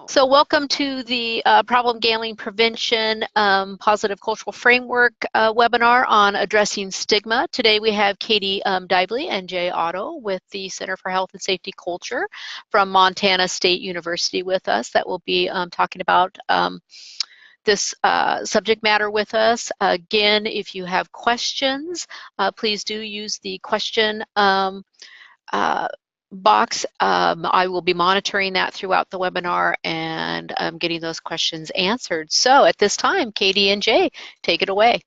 So welcome to the Problem Gambling Prevention Positive Cultural Framework webinar on addressing stigma. Today we have Katie Dively and Jay Otto with the Center for Health and Safety Culture from Montana State University with us that will be talking about this subject matter with us. Again, if you have questions, please do use the question box. I will be monitoring that throughout the webinar and getting those questions answered. So at this time, Katie and Jay, take it away.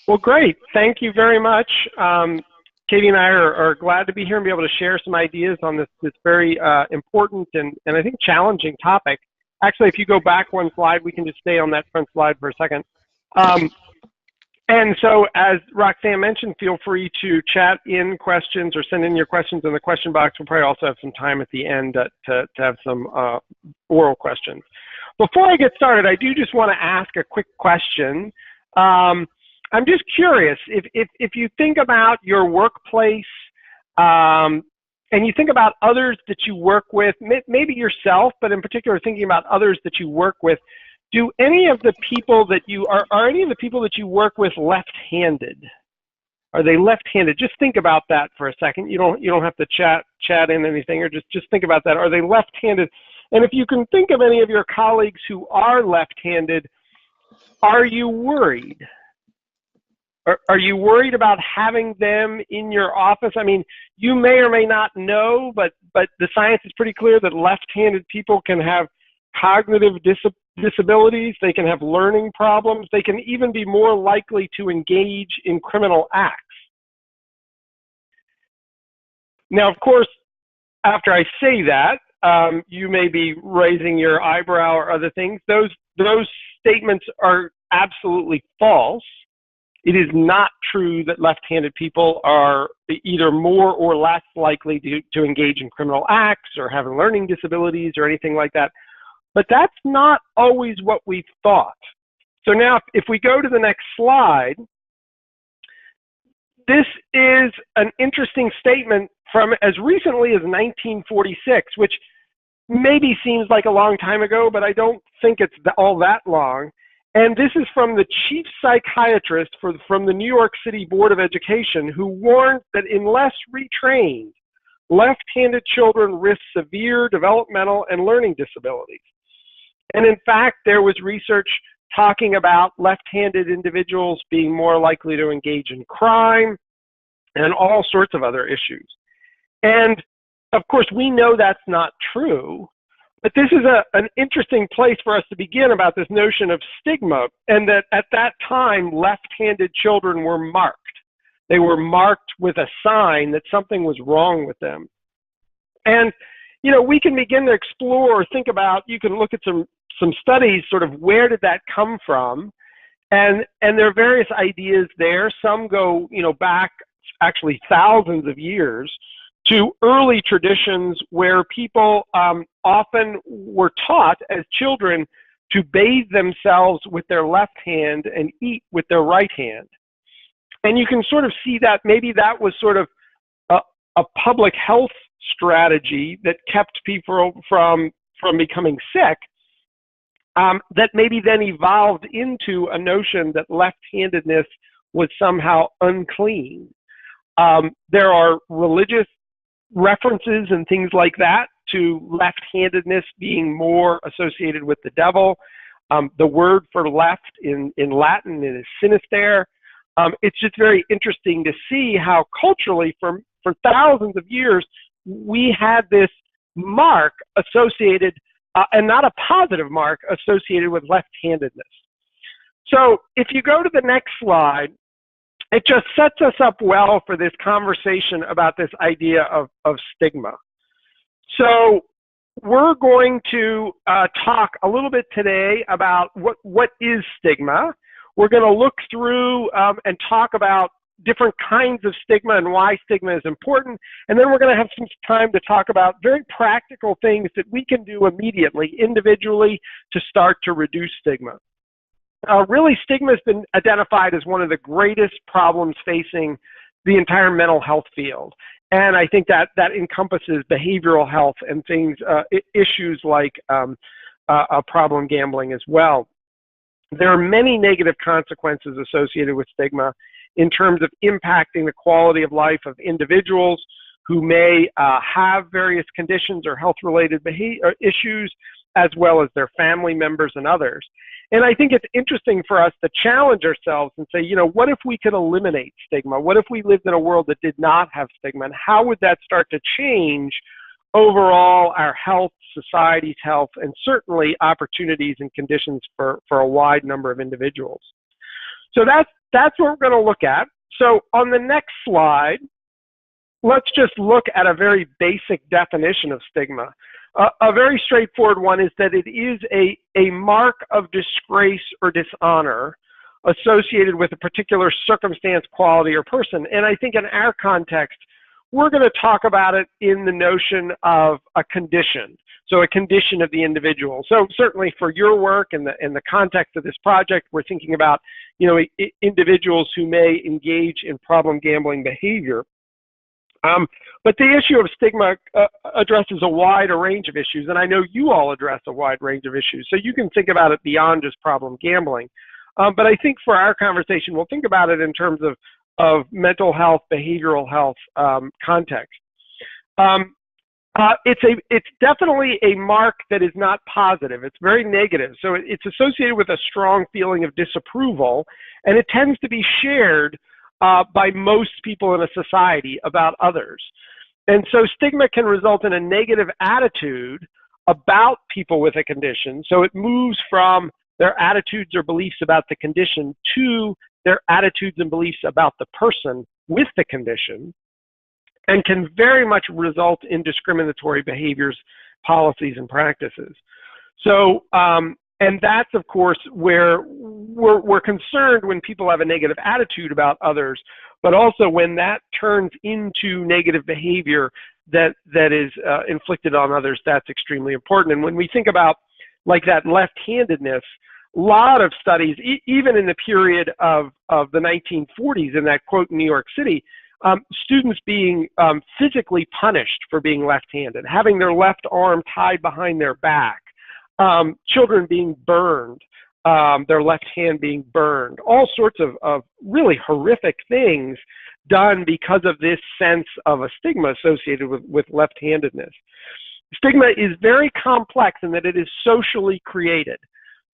Well, great. Thank you very much. Katie and I are glad to be here and be able to share some ideas on this very important and I think challenging topic. Actually, if you go back one slide, we can just stay on that front slide for a second. And so, as Roxanne mentioned, feel free to chat in questions or send in your questions in the question box. We'll probably also have some time at the end to have some oral questions. Before I get started, I do just want to ask a quick question. I'm just curious, if you think about your workplace and you think about others that you work with, maybe yourself, but in particular thinking about others that you work with, do any of the people that are any of the people that you work with left-handed? Are they left-handed? Just think about that for a second. You don't have to chat in anything, or just think about that. Are they left-handed? And if you can think of any of your colleagues who are left-handed, are you worried? Are you worried about having them in your office? I mean, you may or may not know, but the science is pretty clear that left-handed people can have cognitive disabilities, they can have learning problems, they can even be more likely to engage in criminal acts. Now, of course, after I say that, you may be raising your eyebrow or other things. Those statements are absolutely false. It is not true that left-handed people are either more or less likely to engage in criminal acts or have learning disabilities or anything like that. But that's not always what we thought. So now if we go to the next slide, this is an interesting statement from as recently as 1946, which maybe seems like a long time ago, but I don't think it's all that long. And this is from the chief psychiatrist from the New York City Board of Education, who warned that unless retrained, left-handed children risk severe developmental and learning disabilities. And in fact, there was research talking about left-handed individuals being more likely to engage in crime and all sorts of other issues. And of course, we know that's not true, but this is an interesting place for us to begin about this notion of stigma, and that at that time, left-handed children were marked. They were marked with a sign that something was wrong with them. And, you know, we can begin to explore or think about, you can look at some studies, sort of where did that come from? And there are various ideas there. Some go, you know, back actually thousands of years to early traditions where people often were taught as children to bathe themselves with their left hand and eat with their right hand. And you can sort of see that maybe that was sort of a public health strategy that kept people from becoming sick, that maybe then evolved into a notion that left-handedness was somehow unclean. There are religious references and things like that to left-handedness being more associated with the devil. The word for left in Latin is sinister. It's just very interesting to see how culturally for thousands of years we had this mark associated, and not a positive mark, associated with left-handedness. So if you go to the next slide, it just sets us up well for this conversation about this idea of stigma. So we're going to talk a little bit today about what is stigma. We're going to look through and talk about different kinds of stigma and why stigma is important. And then we're going to have some time to talk about very practical things that we can do immediately, individually, to start to reduce stigma. Really, stigma has been identified as one of the greatest problems facing the entire mental health field. And I think that encompasses behavioral health and things, issues like problem gambling as well. There are many negative consequences associated with stigma in terms of impacting the quality of life of individuals who may have various conditions or health-related issues, as well as their family members and others. And I think it's interesting for us to challenge ourselves and say, you know, what if we could eliminate stigma? What if we lived in a world that did not have stigma? And how would that start to change overall our health, society's health, and certainly opportunities and conditions for a wide number of individuals? So that's what we're going to look at. So on the next slide, let's just look at a very basic definition of stigma. A very straightforward one is that it is a mark of disgrace or dishonor associated with a particular circumstance, quality, or person. And I think in our context, we're going to talk about it in the notion of a condition. So a condition of the individual. So certainly for your work and the context of this project, we're thinking about, you know, individuals who may engage in problem gambling behavior. But the issue of stigma addresses a wide range of issues, and I know you all address a wide range of issues, so you can think about it beyond just problem gambling. But I think for our conversation, we'll think about it in terms of mental health, behavioral health context. It's definitely a mark that is not positive. It's very negative. So it's associated with a strong feeling of disapproval, and it tends to be shared by most people in a society about others. And so stigma can result in a negative attitude about people with a condition. So it moves from their attitudes or beliefs about the condition to their attitudes and beliefs about the person with the condition, and can very much result in discriminatory behaviors, policies, and practices. So, and that's, of course, where we're concerned when people have a negative attitude about others, but also when that turns into negative behavior that is inflicted on others. That's extremely important. And when we think about like that left-handedness, a lot of studies, even in the period of the 1940s, in that quote in New York City, students being physically punished for being left-handed, having their left arm tied behind their back, children being burned, their left hand being burned, all sorts of really horrific things done because of this sense of a stigma associated with left-handedness. Stigma is very complex in that it is socially created.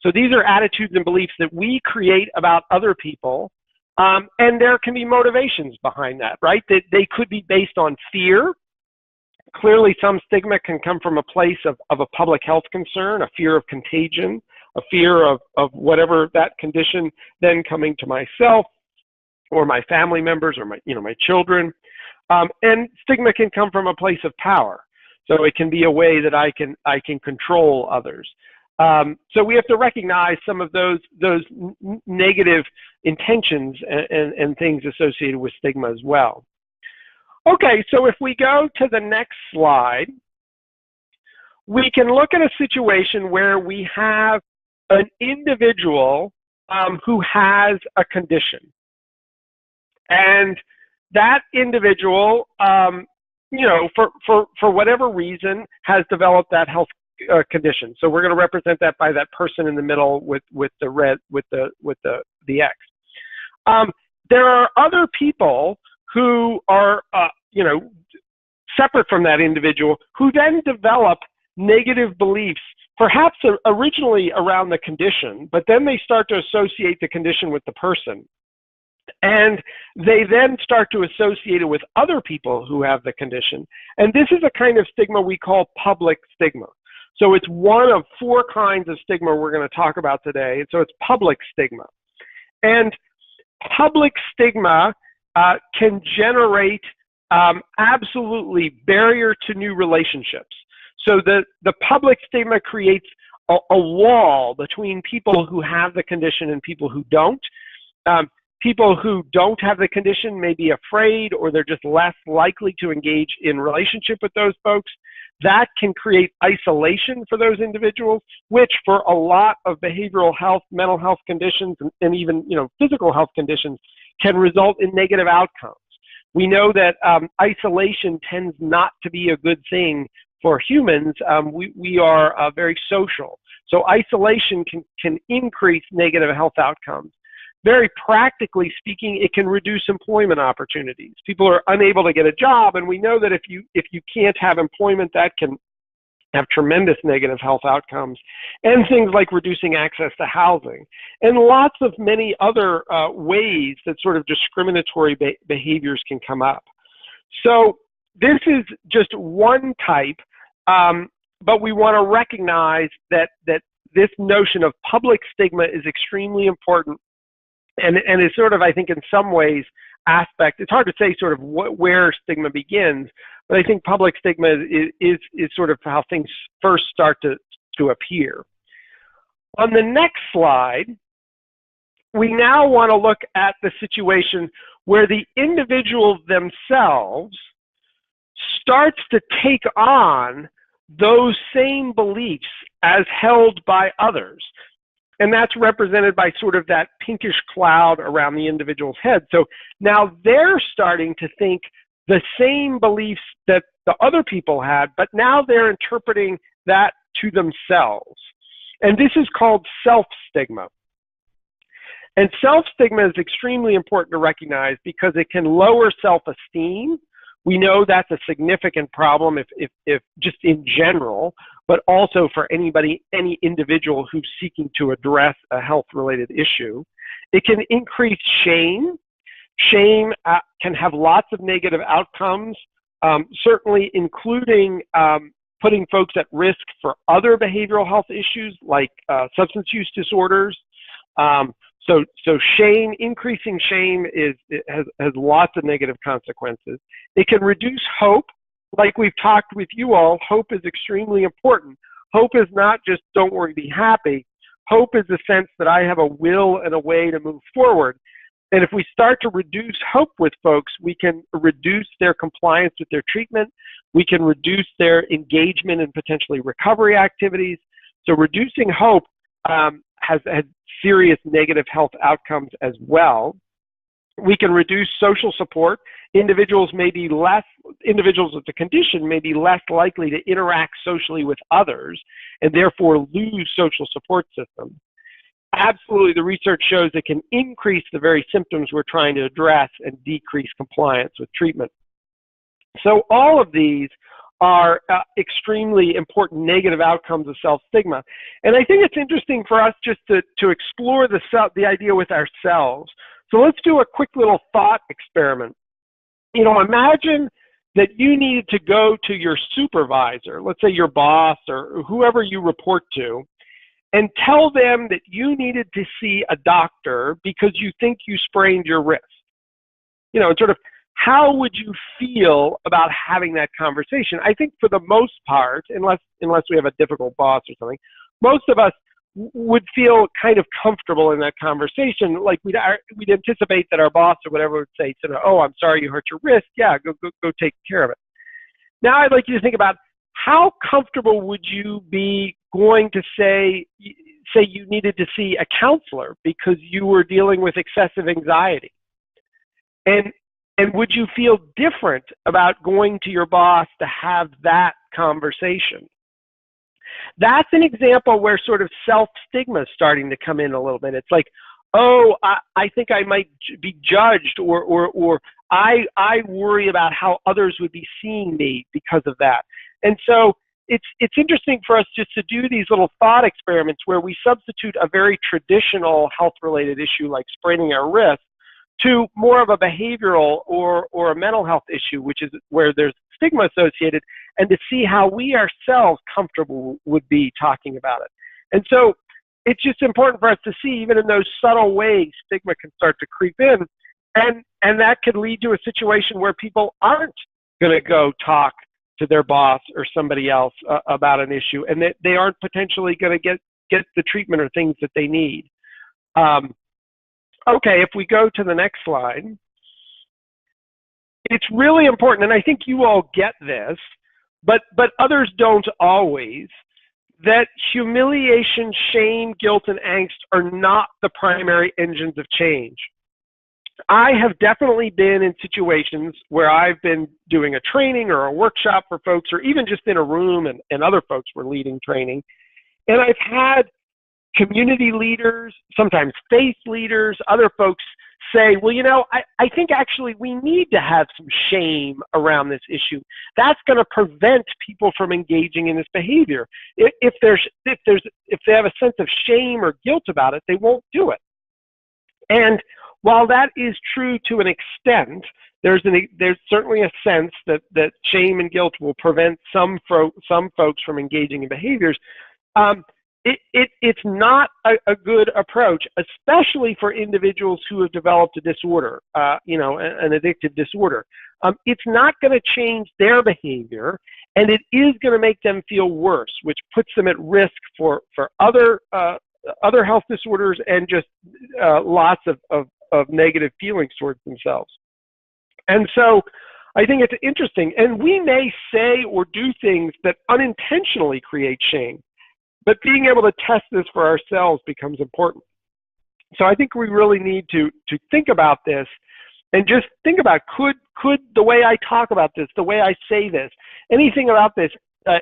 So these are attitudes and beliefs that we create about other people, and there can be motivations behind that, right? They could be based on fear. Clearly, some stigma can come from a place of a public health concern, a fear of contagion, a fear of whatever that condition then coming to myself or my family members or my children. And stigma can come from a place of power. So it can be a way that I can control others. So we have to recognize some of those negative intentions and things associated with stigma as well. Okay, so if we go to the next slide, we can look at a situation where we have an individual who has a condition. And that individual, for whatever reason, has developed that health condition. So we're going to represent that by that person in the middle with the red, with the X. There are other people who are, separate from that individual, who then develop negative beliefs, perhaps originally around the condition, but then they start to associate the condition with the person. And they then start to associate it with other people who have the condition. And this is a kind of stigma we call public stigma. So it's one of 4 kinds of stigma we're going to talk about today. And so it's public stigma. And public stigma can generate absolutely barrier to new relationships. So the public stigma creates a wall between people who have the condition and people who don't. People who don't have the condition may be afraid, or they're just less likely to engage in relationship with those folks. That can create isolation for those individuals, which for a lot of behavioral health, mental health conditions, and even physical health conditions can result in negative outcomes. We know that isolation tends not to be a good thing for humans. We are very social. So isolation can increase negative health outcomes. Very practically speaking, it can reduce employment opportunities. People are unable to get a job, and we know that if you can't have employment, that can have tremendous negative health outcomes, and things like reducing access to housing, and lots of many other ways that sort of discriminatory behaviors can come up. So this is just one type, but we want to recognize that this notion of public stigma is extremely important, and is sort of, I think, in some ways, it's hard to say sort of where stigma begins, but I think public stigma is sort of how things first start to appear. On the next slide, we now want to look at the situation where the individual themselves starts to take on those same beliefs as held by others. And that's represented by sort of that pinkish cloud around the individual's head. So now they're starting to think the same beliefs that the other people had, but now they're interpreting that to themselves. And this is called self-stigma. And self-stigma is extremely important to recognize because it can lower self-esteem. We know that's a significant problem if just in general, but also for any individual who's seeking to address a health-related issue. It can increase shame. Shame can have lots of negative outcomes, certainly including putting folks at risk for other behavioral health issues like substance use disorders. So shame, increasing shame has lots of negative consequences. It can reduce hope. Like we've talked with you all, hope is extremely important. Hope is not just don't worry, be happy. Hope is the sense that I have a will and a way to move forward. And if we start to reduce hope with folks, we can reduce their compliance with their treatment. We can reduce their engagement in potentially recovery activities. So reducing hope has had serious negative health outcomes as well. We can reduce social support. Individuals with the condition may be less likely to interact socially with others and therefore lose social support systems. Absolutely, the research shows it can increase the very symptoms we're trying to address and decrease compliance with treatment. So all of these are extremely important negative outcomes of self-stigma. And I think it's interesting for us just to explore the idea with ourselves. So let's do a quick little thought experiment. Imagine that you needed to go to your supervisor, let's say your boss or whoever you report to, and tell them that you needed to see a doctor because you think you sprained your wrist. Sort of, how would you feel about having that conversation? I think for the most part, unless we have a difficult boss or something, most of us would feel kind of comfortable in that conversation. Like we'd anticipate that our boss or whatever would say, "Oh, I'm sorry you hurt your wrist. Yeah, go take care of it." Now I'd like you to think about how comfortable would you be going to say you needed to see a counselor because you were dealing with excessive anxiety, and would you feel different about going to your boss to have that conversation? That's an example where sort of self-stigma is starting to come in a little bit. It's like, oh, I think I might be judged, or I worry about how others would be seeing me because of that. And so it's interesting for us just to do these little thought experiments where we substitute a very traditional health-related issue like spraining our wrist to more of a behavioral or a mental health issue, which is where there's stigma associated, and to see how we ourselves comfortable would be talking about it. And so it's just important for us to see, even in those subtle ways, stigma can start to creep in, and that could lead to a situation where people aren't going to go talk to their boss or somebody else about an issue, and that they aren't potentially going to get the treatment or things that they need. Okay, if we go to the next slide, it's really important, and I think you all get this, but others don't always, that humiliation, shame, guilt, and angst are not the primary engines of change. I have definitely been in situations where I've been doing a training or a workshop for folks, or even just in a room and other folks were leading training. And I've had community leaders, sometimes faith leaders, other folks say, well, I think actually we need to have some shame around this issue. That's going to prevent people from engaging in this behavior. If they have a sense of shame or guilt about it, they won't do it. And while that is true to an extent, there's certainly a sense that shame and guilt will prevent some folks from engaging in behaviors. It's not a good approach, especially for individuals who have developed a disorder, an addictive disorder. It's not going to change their behavior, and it is going to make them feel worse, which puts them at risk for other health disorders and just lots of negative feelings towards themselves. And so I think it's interesting, and we may say or do things that unintentionally create shame, but being able to test this for ourselves becomes important. So I think we really need to think about this and just think about, could the way I talk about this, the way I say this, anything about this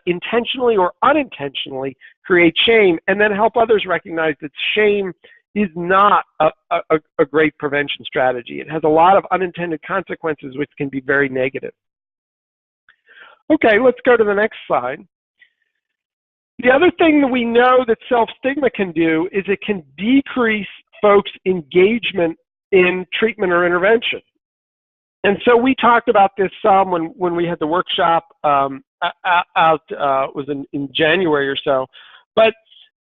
intentionally or unintentionally create shame, and then help others recognize that shame is not a great prevention strategy. It has a lot of unintended consequences which can be very negative. Okay, let's go to the next slide. The other thing that we know that self-stigma can do is it can decrease folks' engagement in treatment or intervention. And so we talked about this some when we had the workshop was in January or so. But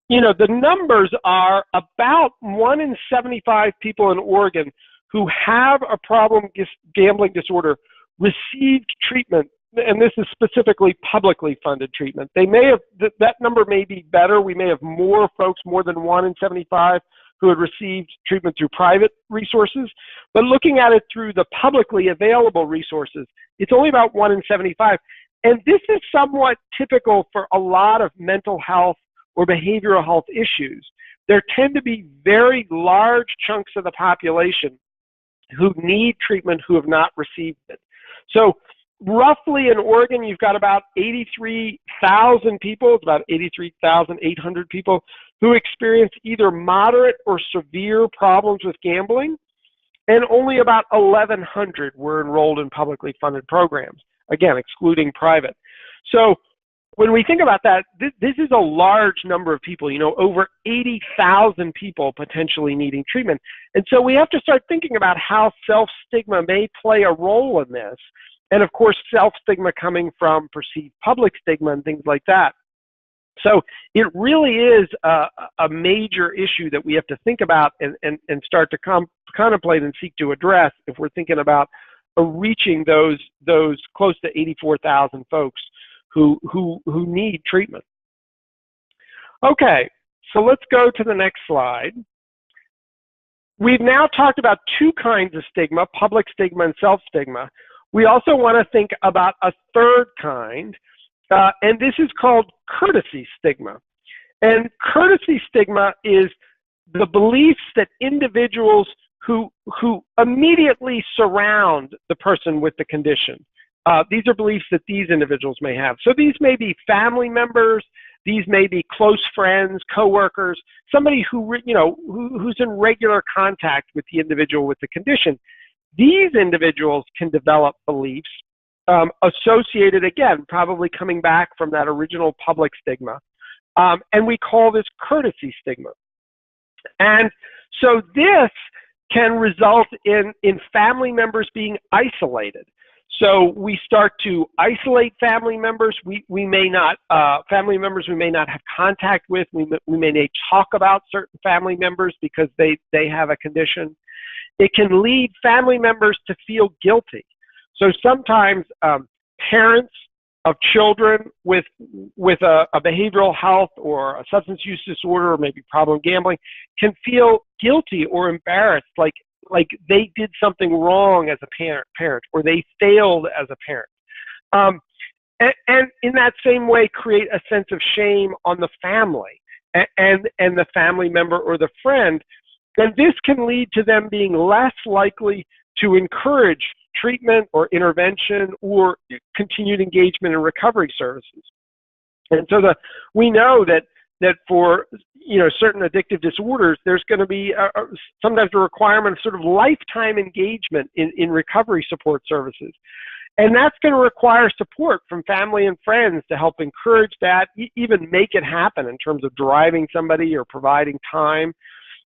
the numbers are about 1 in 75 people in Oregon who have a problem gambling disorder received treatment, and this is specifically publicly funded treatment. They may have, that number may be better. We may have more folks, more than 1 in 75, who had received treatment through private resources. But looking at it through the publicly available resources, it's only about 1 in 75. And this is somewhat typical for a lot of mental health or behavioral health issues. There tend to be very large chunks of the population who need treatment who have not received it. So roughly in Oregon, you've got about 83,000 people, it's about 83,800 people who experience either moderate or severe problems with gambling, and only about 1,100 were enrolled in publicly funded programs, again, excluding private. So when we think about that, this is a large number of people, over 80,000 people potentially needing treatment. And so we have to start thinking about how self-stigma may play a role in this. And of course, self-stigma coming from perceived public stigma and things like that. So it really is a major issue that we have to think about and start to contemplate and seek to address if we're thinking about reaching those close to 84,000 folks who need treatment. Okay, so let's go to the next slide. We've now talked about two kinds of stigma, public stigma and self-stigma. We also want to think about a third kind, and this is called courtesy stigma. And courtesy stigma is the beliefs that individuals who immediately surround the person with the condition. These are beliefs that these individuals may have. So these may be family members, these may be close friends, coworkers, somebody who's in regular contact with the individual with the condition. These individuals can develop beliefs associated, again, probably coming back from that original public stigma. And we call this courtesy stigma. And so this can result in family members being isolated. So we start to isolate family members. We may not, family members we may not have contact with. We may not talk about certain family members because they have a condition. It can lead family members to feel guilty. So sometimes parents of children with a behavioral health or a substance use disorder or maybe problem gambling can feel guilty or embarrassed, like they did something wrong as a parent or they failed as a parent. And in that same way create a sense of shame on the family and the family member or the friend And this can lead to them being less likely to encourage treatment or intervention or continued engagement in recovery services. And so we know that for certain addictive disorders, there's going to be sometimes a requirement of sort of lifetime engagement in recovery support services. And that's going to require support from family and friends to help encourage that, even make it happen in terms of driving somebody or providing time.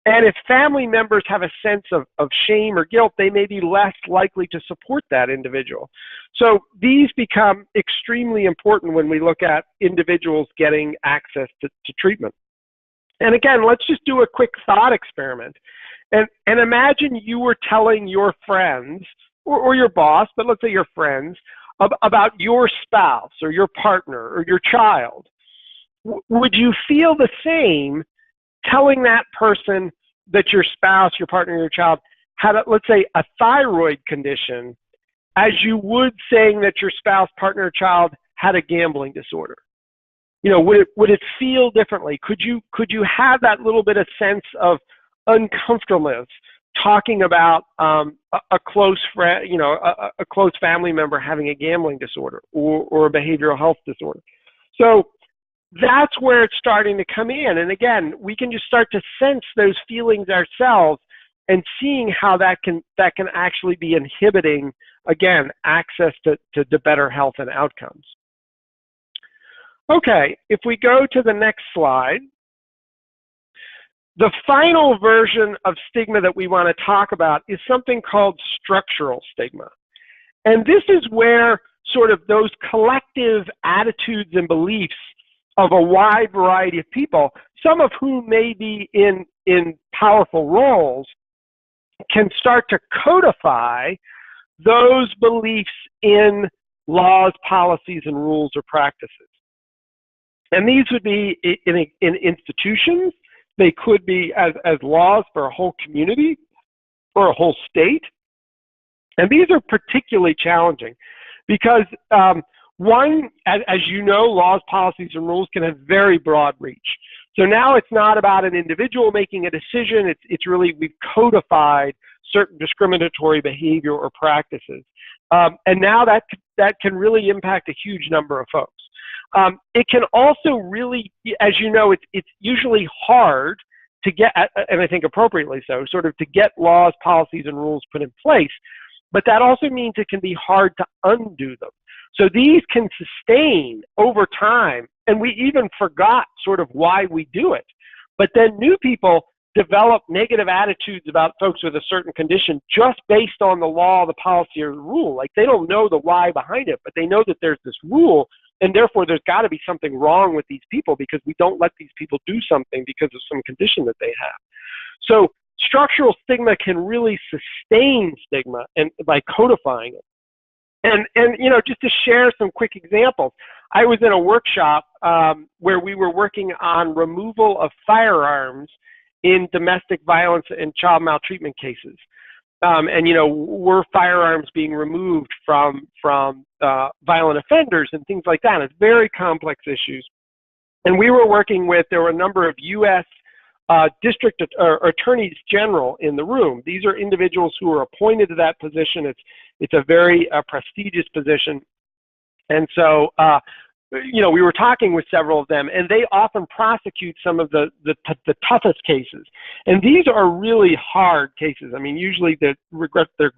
And if family members have a sense of shame or guilt, they may be less likely to support that individual. So these become extremely important when we look at individuals getting access to treatment. And again, let's just do a quick thought experiment. And imagine you were telling your friends, or your boss, but let's say your friends, about your spouse or your partner or your child. Would you feel the same telling that person that your spouse, your partner, your child had, let's say, a thyroid condition as you would saying that your spouse, partner, or child had a gambling disorder? Would it feel differently? Could you have that little bit of sense of uncomfortableness talking about a close friend, a close family member having a gambling disorder or a behavioral health disorder? So that's where it's starting to come in. And again, we can just start to sense those feelings ourselves and seeing how that can actually be inhibiting, again, access to better health and outcomes. Okay, if we go to the next slide, the final version of stigma that we want to talk about is something called structural stigma. And this is where sort of those collective attitudes and beliefs of a wide variety of people, some of whom may be in powerful roles, can start to codify those beliefs in laws, policies, and rules or practices. And these would be in institutions. They could be as laws for a whole community or a whole state. And these are particularly challenging because one, as you know, laws, policies, and rules can have very broad reach. So now it's not about an individual making a decision. It's really, we've codified certain discriminatory behavior or practices. And now that can really impact a huge number of folks. It can also really, as you know, it's usually hard to get, and I think appropriately so, sort of to get laws, policies, and rules put in place. But that also means it can be hard to undo them. So these can sustain over time, and we even forgot sort of why we do it. But then new people develop negative attitudes about folks with a certain condition just based on the law, the policy, or the rule. Like they don't know the why behind it, but they know that there's this rule, and therefore there's got to be something wrong with these people because we don't let these people do something because of some condition that they have. So structural stigma can really sustain stigma and by codifying it. And just to share some quick examples, I was in a workshop where we were working on removal of firearms in domestic violence and child maltreatment cases. Were firearms being removed from violent offenders and things like that? It's very complex issues. And we were working with, there were a number of U.S. district attorneys general in the room. These are individuals who are appointed to that position. It's a very prestigious position. And so, we were talking with several of them, and they often prosecute some of the toughest cases. And these are really hard cases. I mean, usually they're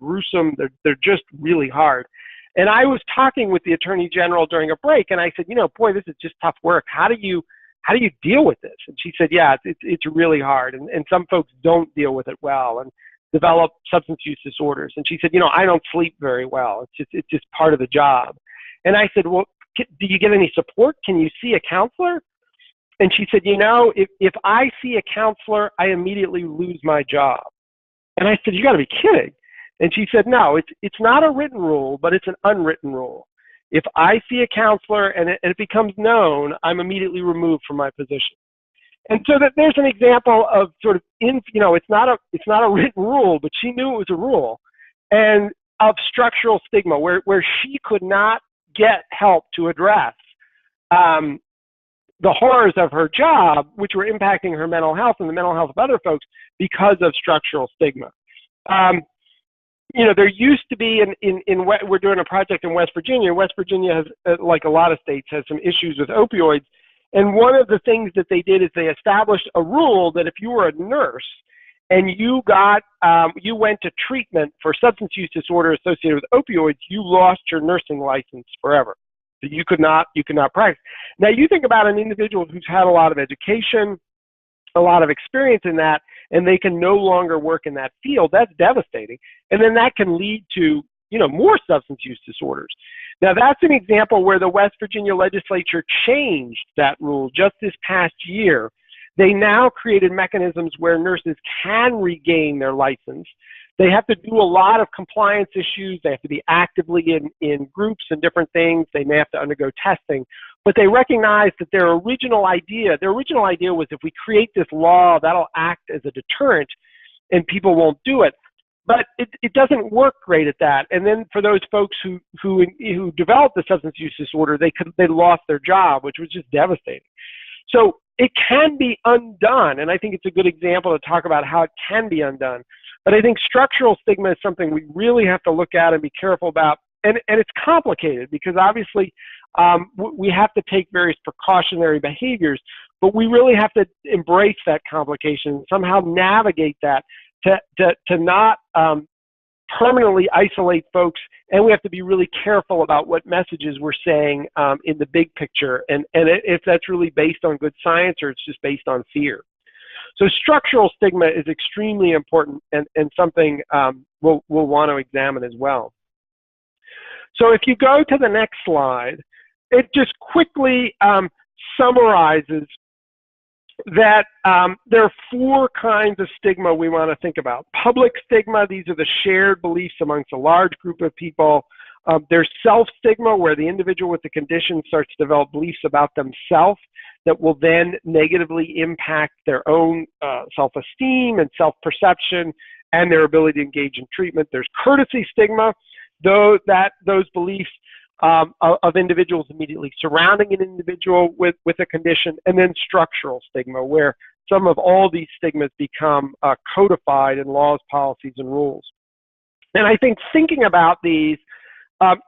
gruesome, they're just really hard. And I was talking with the Attorney General during a break, and I said, boy, this is just tough work. How do you deal with this? And she said, yeah, it's really hard. And some folks don't deal with it well and develop substance use disorders. And she said, I don't sleep very well. It's just part of the job. And I said, well, do you get any support? Can you see a counselor? And she said, if I see a counselor, I immediately lose my job. And I said, you got to be kidding. And she said, no, it's not a written rule, but it's an unwritten rule. If I see a counselor and it becomes known, I'm immediately removed from my position. And so that there's an example of sort of, it's not a written rule, but she knew it was a rule, and of structural stigma where she could not get help to address the horrors of her job, which were impacting her mental health and the mental health of other folks because of structural stigma. You know, there used to be we're doing a project in West Virginia. West Virginia has, like a lot of states, has some issues with opioids. And one of the things that they did is they established a rule that if you were a nurse and you went to treatment for substance use disorder associated with opioids, you lost your nursing license forever. So you could not practice. Now you think about an individual who's had a lot of education, a lot of experience in that, and they can no longer work in that field. That's devastating. And then that can lead to, you know, more substance use disorders. Now that's an example where the West Virginia legislature changed that rule just this past year. They now created mechanisms where nurses can regain their license. They have to do a lot of compliance issues. They have to be actively in groups and different things. They may have to undergo testing. But they recognize that their original idea was if we create this law, that'll act as a deterrent and people won't do it. But it doesn't work great at that. And then for those folks who developed the substance use disorder, they lost their job, which was just devastating. So it can be undone, and I think it's a good example to talk about how it can be undone. But I think structural stigma is something we really have to look at and be careful about. And it's complicated because obviously we have to take various precautionary behaviors, but we really have to embrace that complication and somehow navigate that to not permanently isolate folks. And we have to be really careful about what messages we're saying in the big picture, and if that's really based on good science or it's just based on fear. So structural stigma is extremely important and something we'll want to examine as well. So if you go to the next slide, it just quickly summarizes that there are 4 kinds of stigma we want to think about. Public stigma, these are the shared beliefs amongst a large group of people. There's self-stigma, where the individual with the condition starts to develop beliefs about themselves that will then negatively impact their own self-esteem and self-perception and their ability to engage in treatment. There's courtesy stigma, though those beliefs of individuals immediately surrounding an individual with a condition, and then structural stigma, where some of all these stigmas become codified in laws, policies, and rules. And I think thinking about these,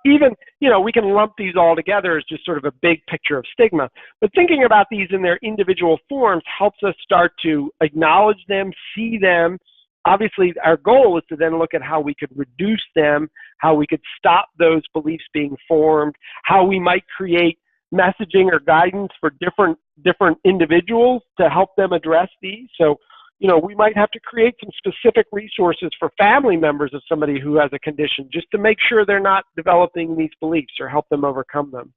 even, you know, we can lump these all together as just sort of a big picture of stigma, but thinking about these in their individual forms helps us start to acknowledge them, see them. Obviously, our goal is to then look at how we could reduce them, how we could stop those beliefs being formed, how we might create messaging or guidance for different individuals to help them address these. So, you know, we might have to create some specific resources for family members of somebody who has a condition just to make sure they're not developing these beliefs or help them overcome them.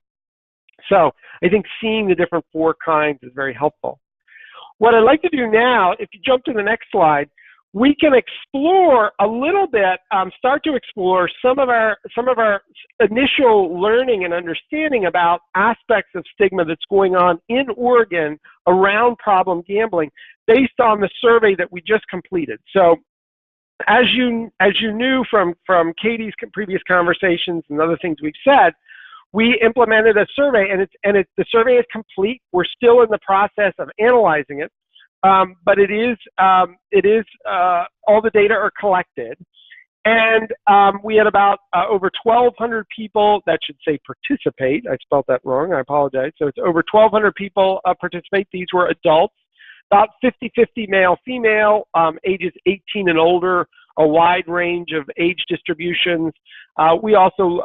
So I think seeing the different 4 kinds is very helpful. What I'd like to do now, if you jump to the next slide, we can explore a little bit, start to explore some of our initial learning and understanding about aspects of stigma that's going on in Oregon around problem gambling based on the survey that we just completed. So as you knew from Katie's previous conversations and other things we've said, we implemented a survey, and the survey is complete. We're still in the process of analyzing it. But all the data are collected, and we had about over 1,200 people, that should say participate. I spelled that wrong, I apologize. So it's over 1,200 people participate. These were adults, about 50-50 male-female, ages 18 and older, a wide range of age distributions. We also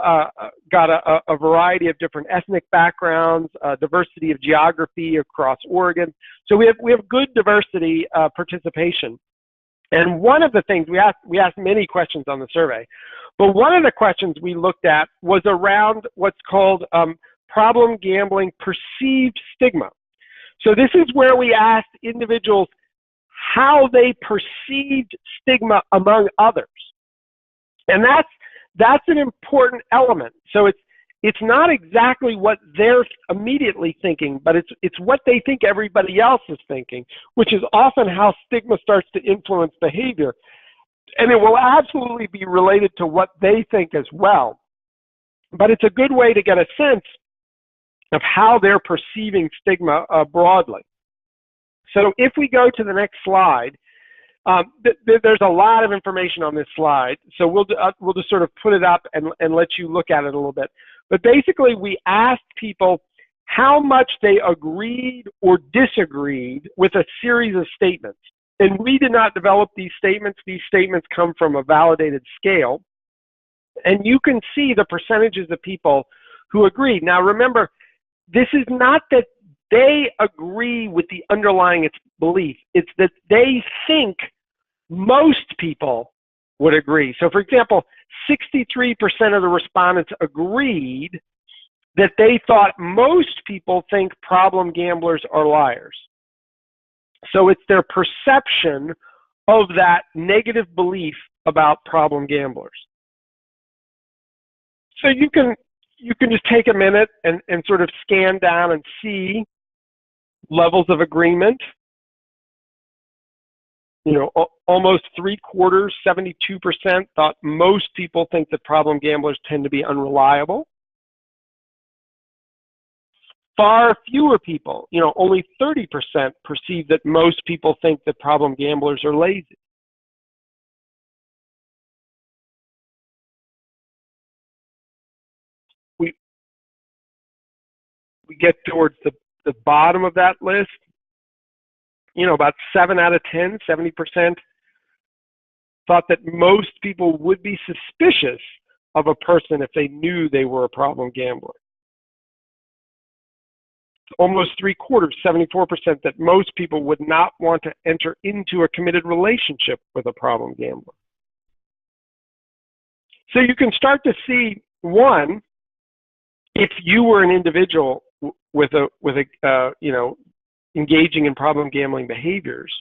got a variety of different ethnic backgrounds, diversity of geography across Oregon. So we have good diversity participation. And one of the things, we asked many questions on the survey, but one of the questions we looked at was around what's called problem gambling perceived stigma. So this is where we asked individuals how they perceived stigma among others. And that's an important element. So it's not exactly what they're immediately thinking, but it's what they think everybody else is thinking, which is often how stigma starts to influence behavior. And it will absolutely be related to what they think as well. But it's a good way to get a sense of how they're perceiving stigma broadly. So if we go to the next slide, there's a lot of information on this slide, so we'll just sort of put it up and let you look at it a little bit. But basically, we asked people how much they agreed or disagreed with a series of statements. And we did not develop these statements. These statements come from a validated scale. And you can see the percentages of people who agreed. Now remember, this is not that they agree with the underlying belief. It's that they think most people would agree. So for example, 63% of the respondents agreed that they thought most people think problem gamblers are liars. So it's their perception of that negative belief about problem gamblers. So you can just take a minute and sort of scan down and see levels of agreement. You know, almost 3/4, 72% thought most people think that problem gamblers tend to be unreliable. Far fewer people, you know, only 30% perceive that most people think that problem gamblers are lazy. We get towards the bottom of that list, you know, about 7 out of 10, 70% thought that most people would be suspicious of a person if they knew they were a problem gambler. Almost 3/4, 74%, that most people would not want to enter into a committed relationship with a problem gambler. So you can start to see, one, if you were an individual with a you know, engaging in problem gambling behaviors,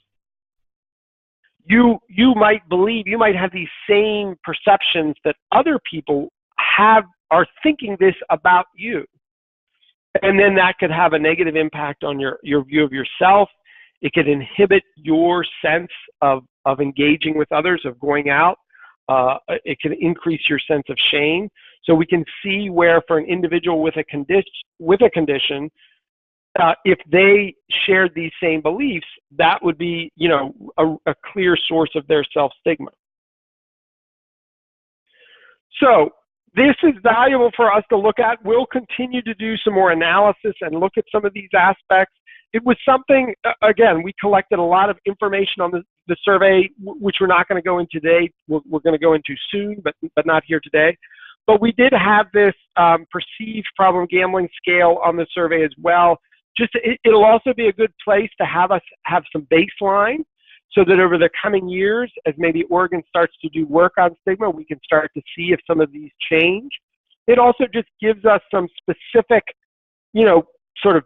you might believe, you might have these same perceptions that other people are thinking this about you. And then that could have a negative impact on your view of yourself. It could inhibit your sense of engaging with others, of going out. It can increase your sense of shame. So we can see where, for an individual with a condition, if they shared these same beliefs, that would be, you know, a clear source of their self-stigma. So this is valuable for us to look at. We'll continue to do some more analysis and look at some of these aspects. It was something, again, we collected a lot of information on the survey, which we're not going to go into today. We're going to go into soon, but not here today. But we did have this perceived problem gambling scale on the survey as well. It'll also be a good place to have us have some baseline, so that over the coming years, as maybe Oregon starts to do work on stigma, we can start to see if some of these change. It also just gives us some specific, you know, sort of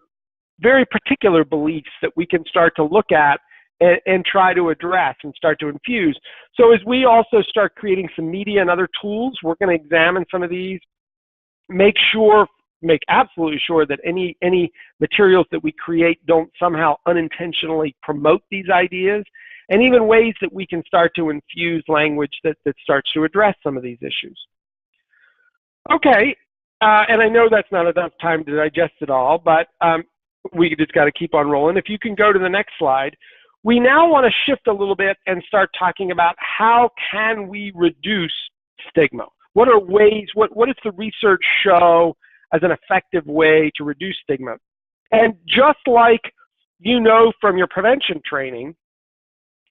very particular beliefs that we can start to look at and try to address and start to infuse. So as we also start creating some media and other tools, we're going to examine some of these, make absolutely sure that any materials that we create don't somehow unintentionally promote these ideas, and even ways that we can start to infuse language that starts to address some of these issues. Okay, and I know that's not enough time to digest it all, but we just got to keep on rolling. If you can go to the next slide. We now want to shift a little bit and start talking about how can we reduce stigma? What are ways, what does the research show as an effective way to reduce stigma? And just like you know from your prevention training,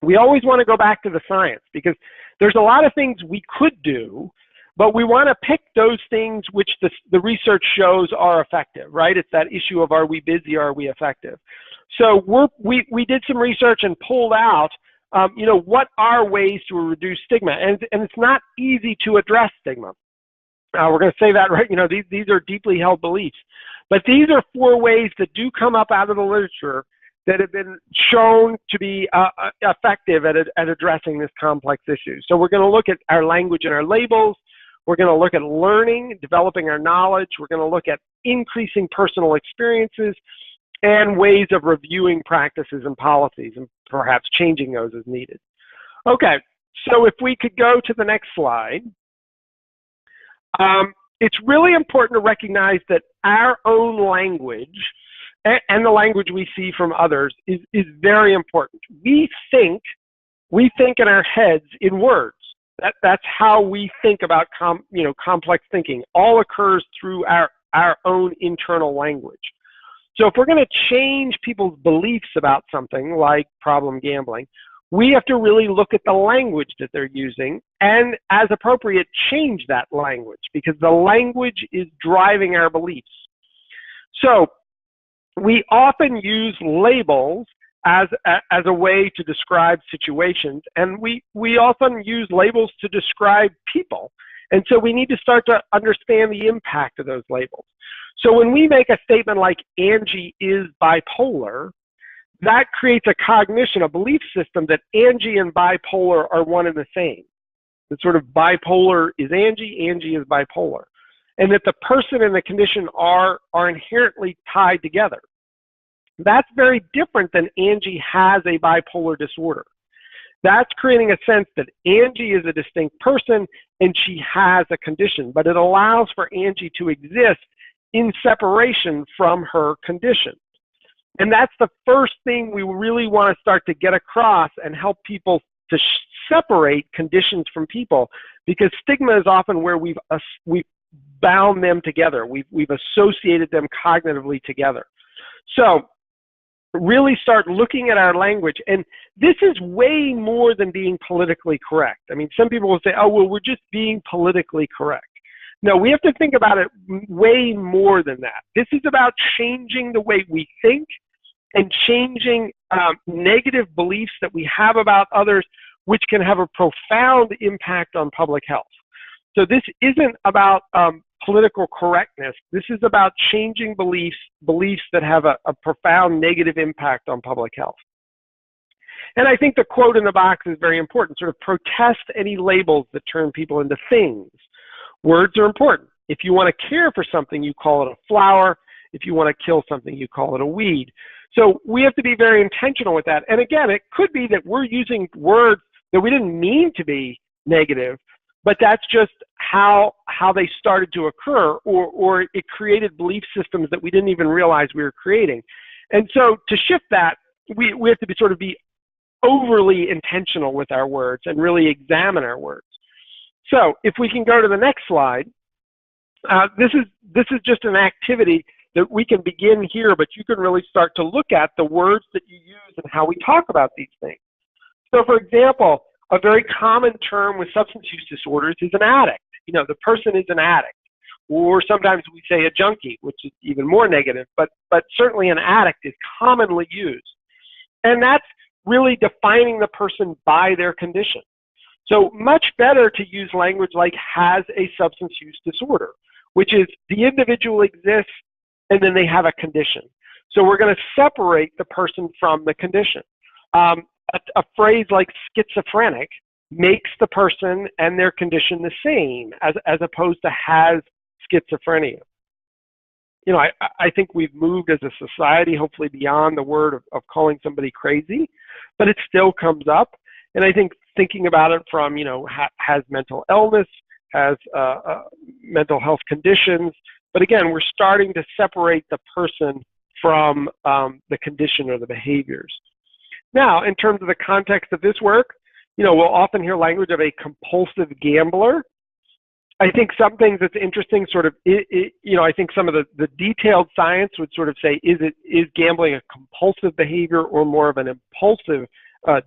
we always want to go back to the science, because there's a lot of things we could do, but we want to pick those things which the research shows are effective, right? It's that issue of, are we busy, are we effective? So we did some research and pulled out, you know, what are ways to reduce stigma? And it's not easy to address stigma. We're going to say that, right? You know, these are deeply held beliefs. But these are 4 ways that do come up out of the literature that have been shown to be effective at addressing this complex issue. So we're going to look at our language and our labels. We're going to look at learning, developing our knowledge. We're going to look at increasing personal experiences, and ways of reviewing practices and policies, and perhaps changing those as needed. Okay, so if we could go to the next slide. it's really important to recognize that our own language and the language we see from others is very important. We think in our heads in words. That's how we think about complex thinking. All occurs through our own internal language. So if we're going to change people's beliefs about something like problem gambling, we have to really look at the language that they're using and, as appropriate, change that language, because the language is driving our beliefs. So we often use labels as a way to describe situations, and we often use labels to describe people. And so we need to start to understand the impact of those labels. So when we make a statement like Angie is bipolar, that creates a cognition, a belief system that Angie and bipolar are one and the same. That sort of bipolar is Angie, Angie is bipolar. And that the person and the condition are inherently tied together. That's very different than Angie has a bipolar disorder. That's creating a sense that Angie is a distinct person and she has a condition, but it allows for Angie to exist in separation from her condition. And that's the first thing we really want to start to get across and help people to separate conditions from people, because stigma is often where we've bound them together. We've associated them cognitively together. So really start looking at our language. And this is way more than being politically correct. I mean, some people will say, oh, well, we're just being politically correct. No, we have to think about it way more than that. This is about changing the way we think and changing negative beliefs that we have about others, which can have a profound impact on public health. So this isn't about political correctness. This is about changing beliefs that have a profound negative impact on public health. And I think the quote in the box is very important, sort of protest any labels that turn people into things. Words are important. If you want to care for something, you call it a flower. If you want to kill something, you call it a weed. So we have to be very intentional with that. And again, it could be that we're using words that we didn't mean to be negative, but that's just how they started to occur, or it created belief systems that we didn't even realize we were creating. And so to shift that, we have to be overly intentional with our words and really examine our words. So if we can go to the next slide, this is just an activity that we can begin here, but you can really start to look at the words that you use and how we talk about these things. So for example, a very common term with substance use disorders is an addict. You know, the person is an addict. Or sometimes we say a junkie, which is even more negative, but certainly an addict is commonly used. And that's really defining the person by their condition. So much better to use language like has a substance use disorder, which is the individual exists and then they have a condition. So we're going to separate the person from the condition. A phrase like schizophrenic makes the person and their condition the same as opposed to has schizophrenia. You know, I think we've moved as a society, hopefully beyond the word of calling somebody crazy, but it still comes up. And I think thinking about it from, you know, has mental illness, has mental health conditions. But again, we're starting to separate the person from the condition or the behaviors. Now, in terms of the context of this work, you know, we'll often hear language of a compulsive gambler. I think some things that's interesting, you know, I think some of the detailed science would sort of say, is gambling a compulsive behavior or more of an impulsive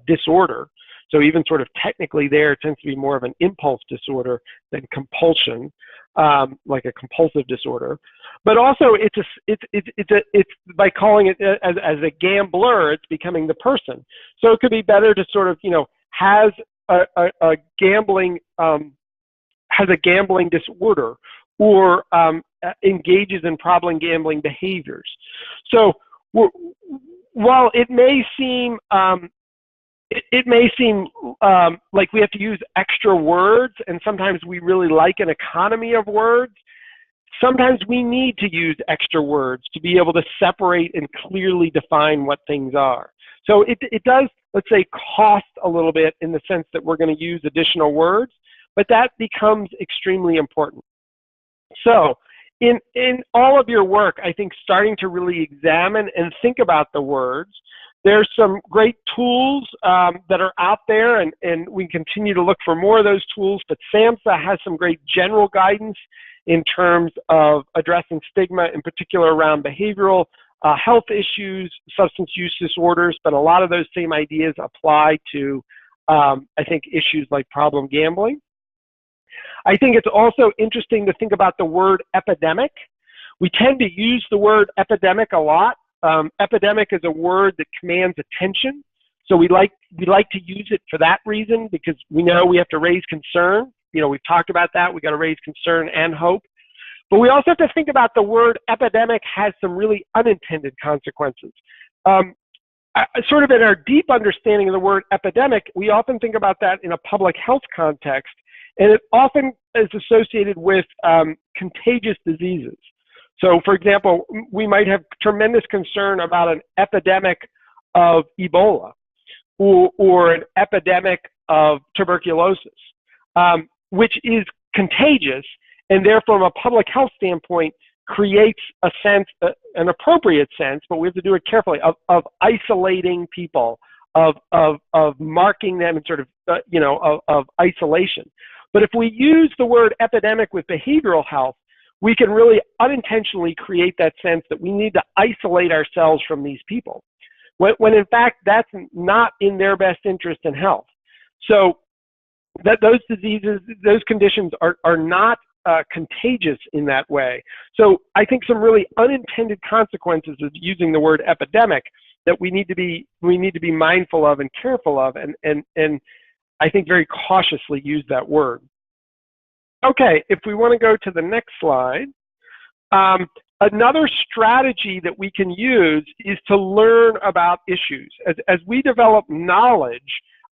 disorder? So even sort of technically there, it tends to be more of an impulse disorder than compulsion, like a compulsive disorder. But also, it's by calling it as a gambler, it's becoming the person. So it could be better to sort of, you know, has a gambling disorder, or engages in problem gambling behaviors. So while it may seem like we have to use extra words, and sometimes we really like an economy of words, sometimes we need to use extra words to be able to separate and clearly define what things are. So it does, let's say, cost a little bit in the sense that we're going to use additional words, but that becomes extremely important. So in all of your work, I think starting to really examine and think about the words, there's some great tools that are out there, and we continue to look for more of those tools, but SAMHSA has some great general guidance in terms of addressing stigma, in particular around behavioral health issues, substance use disorders, but a lot of those same ideas apply to, I think, issues like problem gambling. I think it's also interesting to think about the word epidemic. We tend to use the word epidemic a lot. Epidemic is a word that commands attention, so we like to use it for that reason, because we know we have to raise concern. You know, we've talked about that. We got to raise concern and hope. But we also have to think about the word epidemic has some really unintended consequences. Sort of in our deep understanding of the word epidemic, we often think about that in a public health context, and it often is associated with contagious diseases. So, for example, we might have tremendous concern about an epidemic of Ebola or an epidemic of tuberculosis, which is contagious, and therefore, from a public health standpoint, creates a sense, an appropriate sense, but we have to do it carefully, of isolating people, of marking them in sort of, of isolation. But if we use the word epidemic with behavioral health, we can really unintentionally create that sense that we need to isolate ourselves from these people, when in fact that's not in their best interest in health. So that those diseases, those conditions are not contagious in that way. So I think some really unintended consequences of using the word epidemic that we need to be mindful of and careful of, and I think very cautiously use that word. Okay, if we want to go to the next slide, another strategy that we can use is to learn about issues. As we develop knowledge,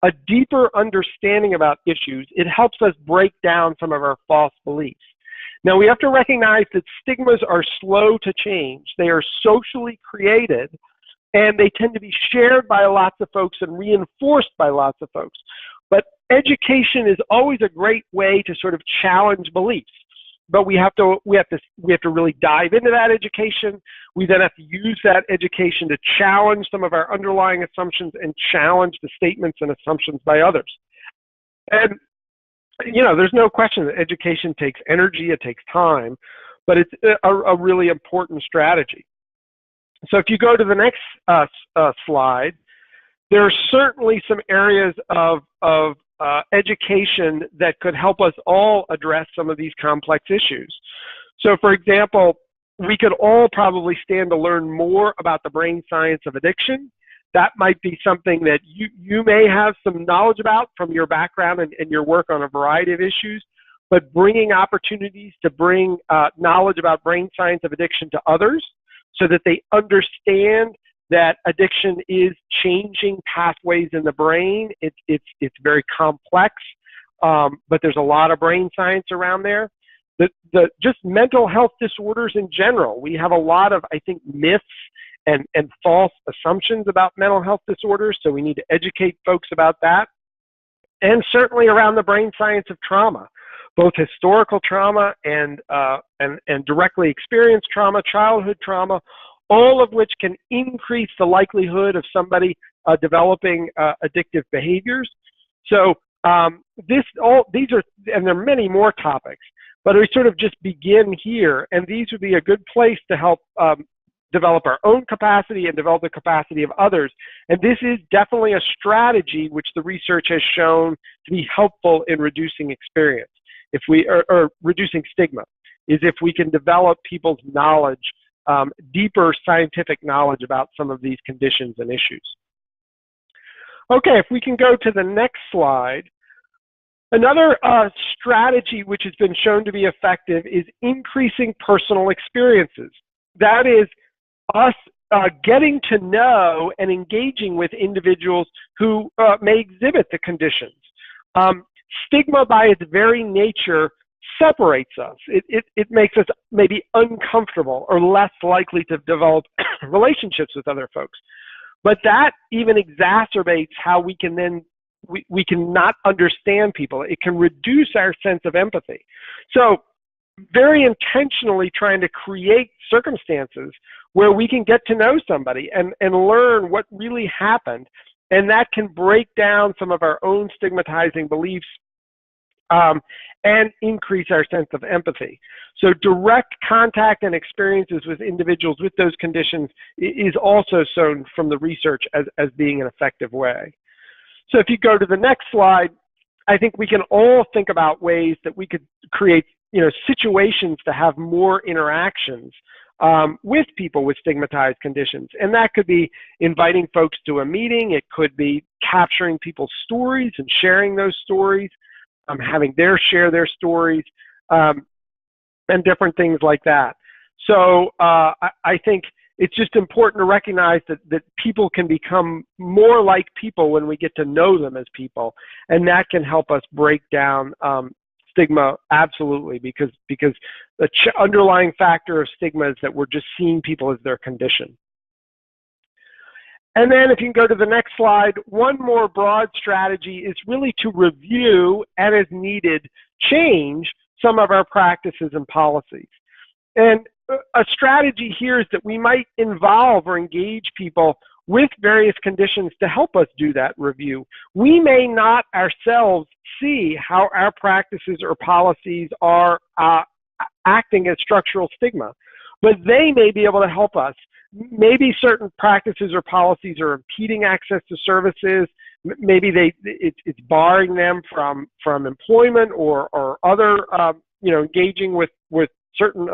a deeper understanding about issues, it helps us break down some of our false beliefs. Now, we have to recognize that stigmas are slow to change. They are socially created, and they tend to be shared by lots of folks and reinforced by lots of folks. But education is always a great way to sort of challenge beliefs. But we have to really dive into that education. We then have to use that education to challenge some of our underlying assumptions and challenge the statements and assumptions by others. And you know, there's no question that education takes energy, it takes time, but it's a really important strategy. So if you go to the next slide, there are certainly some areas of education that could help us all address some of these complex issues. So for example, we could all probably stand to learn more about the brain science of addiction. That might be something that you may have some knowledge about from your background and your work on a variety of issues, but bringing opportunities to bring knowledge about brain science of addiction to others so that they understand that addiction is changing pathways in the brain. It's very complex, but there's a lot of brain science around there. Just mental health disorders in general, we have a lot of, I think, myths and false assumptions about mental health disorders, so we need to educate folks about that. And certainly around the brain science of trauma, both historical trauma and directly experienced trauma, childhood trauma, all of which can increase the likelihood of somebody developing addictive behaviors. So these are, and there are many more topics, but we sort of just begin here, and these would be a good place to help develop our own capacity and develop the capacity of others. And this is definitely a strategy which the research has shown to be helpful in reducing experience, or reducing stigma, is if we can develop people's knowledge, deeper scientific knowledge about some of these conditions and issues. Okay, if we can go to the next slide. Another strategy which has been shown to be effective is increasing personal experiences. That is us getting to know and engaging with individuals who may exhibit the conditions. Stigma by its very nature separates us. It makes us maybe uncomfortable or less likely to develop relationships with other folks. But that even exacerbates how we can then, we can not understand people. It can reduce our sense of empathy. So very intentionally trying to create circumstances where we can get to know somebody and learn what really happened. And that can break down some of our own stigmatizing beliefs and increase our sense of empathy. So direct contact and experiences with individuals with those conditions is also shown from the research as being an effective way. So if you go to the next slide, I think we can all think about ways that we could create, situations to have more interactions with people with stigmatized conditions. And that could be inviting folks to a meeting. It could be capturing people's stories and sharing those stories, having share their stories, and different things like that. So I think it's just important to recognize that people can become more like people when we get to know them as people, and that can help us break down stigma, absolutely, because the underlying factor of stigma is that we're just seeing people as their condition. And then if you can go to the next slide, one more broad strategy is really to review and, as needed, change some of our practices and policies. And a strategy here is that we might involve or engage people with various conditions to help us do that review. We may not ourselves see how our practices or policies are acting as structural stigma, but they may be able to help us. Maybe certain practices or policies are impeding access to services. Maybe it's barring them from employment or other, engaging with certain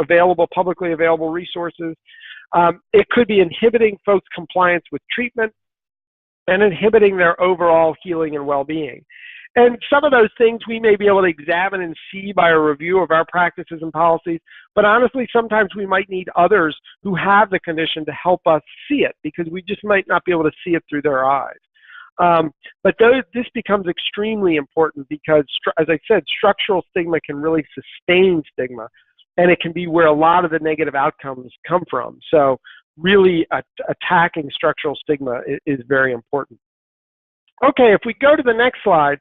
publicly available resources. It could be inhibiting folks' compliance with treatment and inhibiting their overall healing and well-being. And some of those things we may be able to examine and see by a review of our practices and policies, but honestly, sometimes we might need others who have the condition to help us see it, because we just might not be able to see it through their eyes. But this becomes extremely important because, as I said, structural stigma can really sustain stigma, and it can be where a lot of the negative outcomes come from. So really attacking structural stigma is very important. Okay, if we go to the next slide.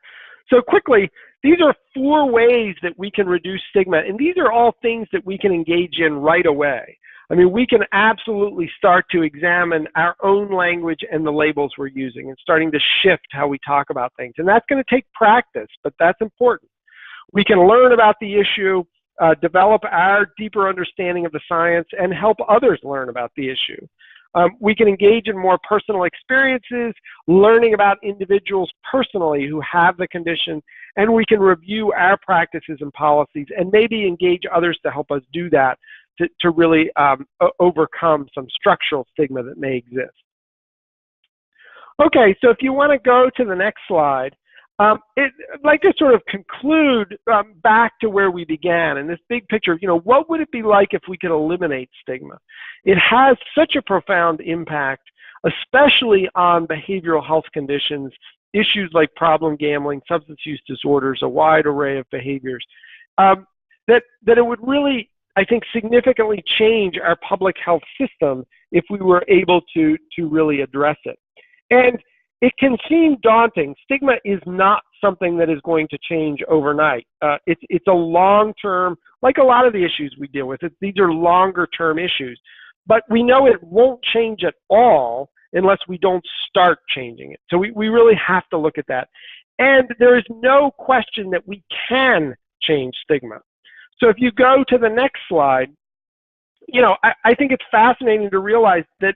So quickly, these are 4 ways that we can reduce stigma, and these are all things that we can engage in right away. I mean, we can absolutely start to examine our own language and the labels we're using and starting to shift how we talk about things. And that's going to take practice, but that's important. We can learn about the issue, develop our deeper understanding of the science, and help others learn about the issue. We can engage in more personal experiences, learning about individuals personally who have the condition, and we can review our practices and policies and maybe engage others to help us do that to really overcome some structural stigma that may exist. Okay, so if you want to go to the next slide, I'd like to sort of conclude back to where we began in this big picture. What would it be like if we could eliminate stigma? It has such a profound impact, especially on behavioral health conditions, issues like problem gambling, substance use disorders, a wide array of behaviors, that it would really, I think, significantly change our public health system if we were able to really address it. And it can seem daunting. Stigma is not something that is going to change overnight. It's a long-term, like a lot of the issues we deal with, these are longer-term issues. But we know it won't change at all unless we don't start changing it. So we really have to look at that. And there is no question that we can change stigma. So if you go to the next slide, I think it's fascinating to realize that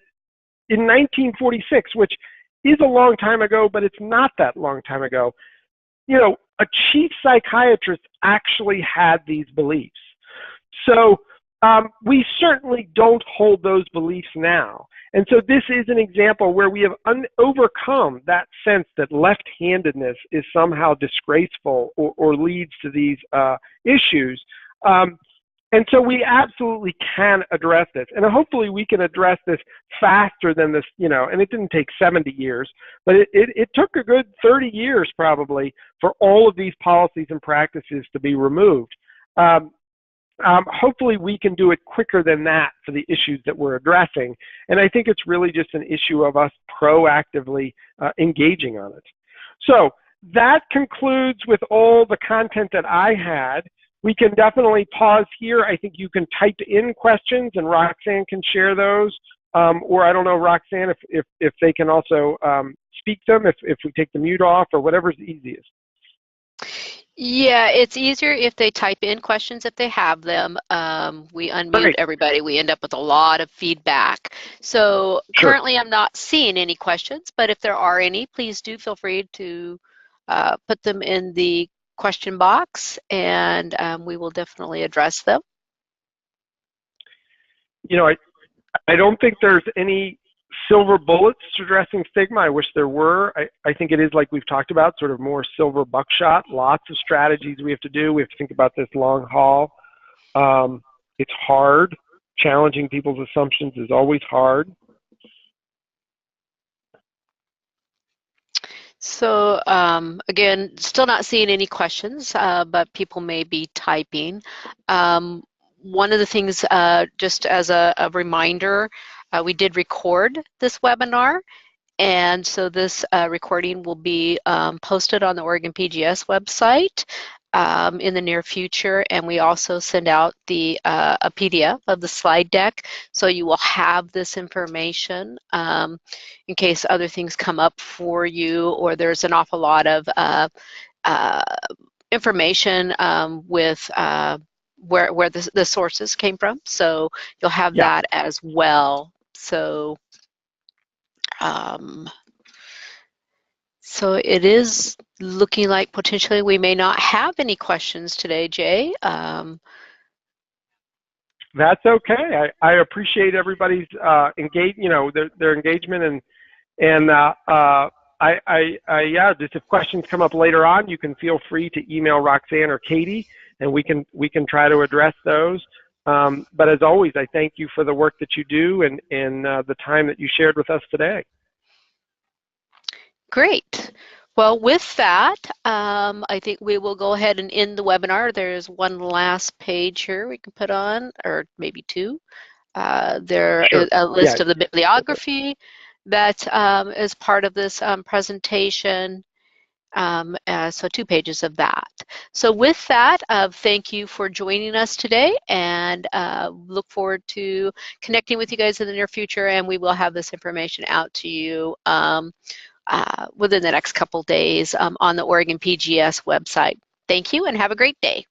in 1946, which is a long time ago, but it's not that long time ago, a chief psychiatrist actually had these beliefs. So we certainly don't hold those beliefs now. And so this is an example where we have overcome that sense that left-handedness is somehow disgraceful or leads to these issues. And so we absolutely can address this. And hopefully we can address this faster than this, and it didn't take 70 years, but it took a good 30 years probably for all of these policies and practices to be removed. Hopefully we can do it quicker than that for the issues that we're addressing. And I think it's really just an issue of us proactively engaging on it. So that concludes with all the content that I had. we can definitely pause here. I think you can type in questions and Roxanne can share those. Or I don't know, Roxanne, if they can also speak them, if we take the mute off or whatever's easiest. Yeah, it's easier if they type in questions if they have them. We unmute everybody. We end up with a lot of feedback. So currently I'm not seeing any questions, but if there are any, please do feel free to put them in the question box, and we will definitely address them. You know, I don't think there's any silver bullets to addressing stigma. I wish there were. I think it is, like we've talked about, sort of more silver buckshot. Lots of strategies we have to do. We have to think about this long haul. It's hard. Challenging people's assumptions is always hard. So again, still not seeing any questions, but people may be typing. One of the things, just as a reminder, we did record this webinar, and so this recording will be posted on the Oregon PGS website in the near future, and we also send out a PDF of the slide deck, so you will have this information in case other things come up for you, or there's an awful lot of information with where the sources came from, so you'll have that as well. So so it is looking like potentially we may not have any questions today, Jay. That's okay. I appreciate everybody's their engagement, and yeah, just if questions come up later on, you can feel free to email Roxanne or Katie, and we can try to address those. But as always, I thank you for the work that you do and the time that you shared with us today. Great. Well, with that, I think we will go ahead and end the webinar. There's one last page here we can put on, or maybe two. There is a list of the bibliography that is part of this presentation. So 2 pages of that. So with that, thank you for joining us today, and look forward to connecting with you guys in the near future, and we will have this information out to you within the next couple days on the Oregon PGS website. Thank you and have a great day.